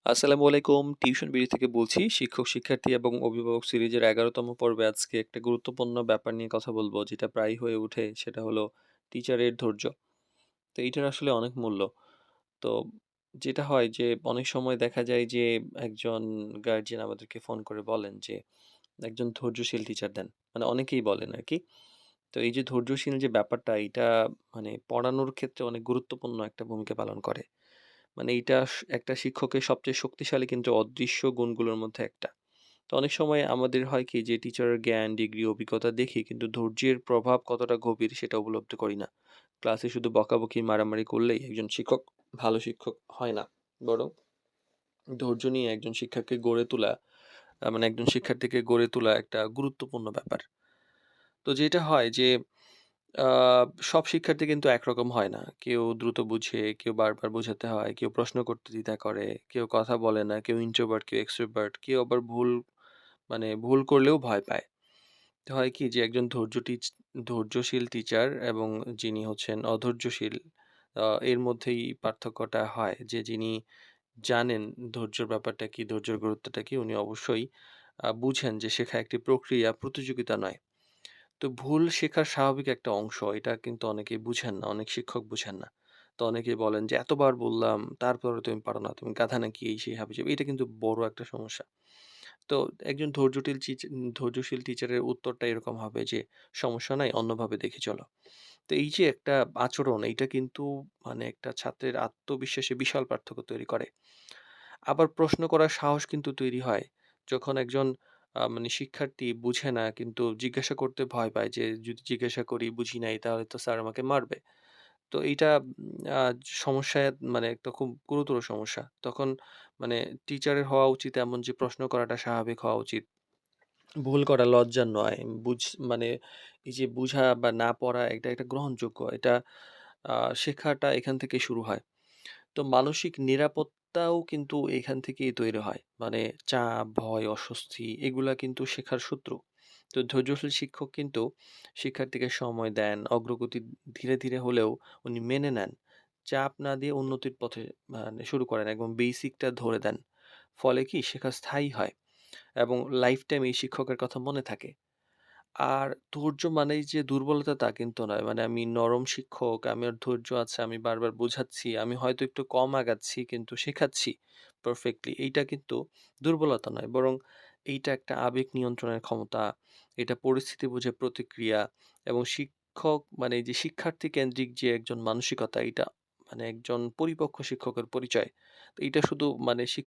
আসসালামু আলাইকুম। Tuition BD থেকে বলছি। শিক্ষক, শিক্ষার্থী এবং অভিভাবক সিরিজের ১১তম পর্বে আজকে একটা গুরুত্বপূর্ণ ব্যাপার নিয়ে কথা বলব, যেটা প্রায়ই হয়ে ওঠে। সেটা হলো টিচারের ধৈর্য। তো এইটার আসলে অনেক মূল্য। তো যেটা হয় যে অনেক সময় দেখা যায় যে একজন গার্ডিয়ান আমাদেরকে ফোন করে বলেন যে একজন ধৈর্যশীল টিচার দেন। মানে অনেকেই বলেন আরকি। তো এই যে ধৈর্যশীল যে ব্যাপারটা, এইটা মানে পড়ানোর ক্ষেত্রে অনেক গুরুত্বপূর্ণ একটা ভূমিকা পালন করে। মানে এইটা একটা শিক্ষকের সবচেয়ে শক্তিশালী কিন্তু অদৃশ্য গুণগুলোর মধ্যে একটা। তো অনেক সময় আমাদের হয় কি যে টিচারের জ্ঞান, ডিগ্রি, অভিজ্ঞতা দেখি, কিন্তু ধৈর্যের প্রভাব কতটা গভীর সেটা উপলব্ধি করি না। ক্লাসে শুধু বকাবকি, মারামারি করলেই একজন শিক্ষক ভালো শিক্ষক হয় না। বরং ধৈর্য নিয়ে একজন শিক্ষাকে গড়ে তোলা, মানে একজন শিক্ষার্থীকে গড়ে তোলা একটা গুরুত্বপূর্ণ ব্যাপার। তো যেটা হয় যে আ সব শিক্ষার্থী কিন্তু একরকম হয় না। কেউ দ্রুত বুঝে, কেউ বারবার বোঝাতে হয়, কেউ প্রশ্ন করতে দ্বিধা করে, কেউ কথা বলে না, কেউ introvert, কেউ extrovert, কেউ আবার ভুল করলেও ভয় পায়। তো হয় কি যে একজন ধৈর্যশীল টিচার এবং যিনি হচ্ছেন অধৈর্যশীল, এর মধ্যেই পার্থক্যটা হয় যে যিনি জানেন ধৈর্যের ব্যাপারটা কি, ধৈর্যের গুরুত্বটা কি, উনি অবশ্যই বুঝেন যে শেখা একটি প্রক্রিয়া, প্রতিযোগিতা নয়। তো ভুল শেখার স্বাভাবিক একটা অংশ। এটা কিন্তু অনেকেই বুঝেন না। অনেক শিক্ষক বুঝেন না। তো অনেকেই বলেন যে, "এতবার বললাম, তারপরেও তুমি পারো না। তুমি গাধা নাকি?" এই সেই হাবিজাবি। এটা কিন্তু বড় একটা সমস্যা। তো একজন ধৈর্যশীল টিচারের উত্তরটা এরকম হবে যে, "সমস্যা নাই, অন্যভাবে দেখে চলো।" তো এই যে একটা আচরণ, এইটা কিন্তু মানে একটা ছাত্রের আত্মবিশ্বাসে বিশাল পার্থক্য তৈরি করে। আবার প্রশ্ন করার সাহস কিন্তু তৈরি হয়। যখন একজন মানে শিক্ষার্থী বুঝে না, কিন্তু জিজ্ঞাসা করতে ভয় পায় যে, যদি জিজ্ঞাসা করি বুঝি নাই তাহলে তো স্যার আমাকে মারবে। তো এইটা আ সমস্যায় মানে একটা খুব গুরুতর সমস্যা। তখন মানে টিচারের হওয়া উচিত এমন যে প্রশ্ন করাটা স্বাভাবিক হওয়া উচিত। ভুল করা লজ্জার নয়। মানে এই যে বুঝা বা না পড়া, এটা একটা গ্রহণযোগ্য। এটা শেখাটা এখান থেকে শুরু হয়। তো মানসিক নিরাপত্তাও কিন্তু এখান থেকেই তৈরি হয়। মানে চাপ, ভয়, অস্বস্তি এগুলা কিন্তু শেখার সূত্র। তো ধৈর্যশীল শিক্ষক কিন্তু শিক্ষার্থীকে সময় দেন, অগ্রগতি ধীরে, ধীরে হলেও উনি মেনে নেন। চাপ না দিয়ে উন্নতির পথে মানে শুরু করেন, একদম বেসিকটা ধরে দেন। ফলে কি শেখা স্থায়ী হয় এবং লাইফ টাইম এই শিক্ষকের কথা মনে থাকে। আর ধৈর্য মানেই যে দুর্বলতা তা কিন্তু নয়। মানে আমি নরম শিক্ষক, আমার ধৈর্য আছে, আমি বারবার বোঝাচ্ছি, আমি হয়তো একটু কম আগাচ্ছি কিন্তু শেখাচ্ছি পারফেক্টলি। এইটা কিন্তু দুর্বলতা নয়। বরং এইটা একটা আবেগ নিয়ন্ত্রণের ক্ষমতা, এটা পরিস্থিতি বুঝে প্রতিক্রিয়া এবং শিক্ষক মানে এই যে শিক্ষার্থী কেন্দ্রিক যে একজন মানসিকতা, এইটা মানে একজন পরিপক্ক শিক্ষকের পরিচয়। তো এইটা শুধু মানে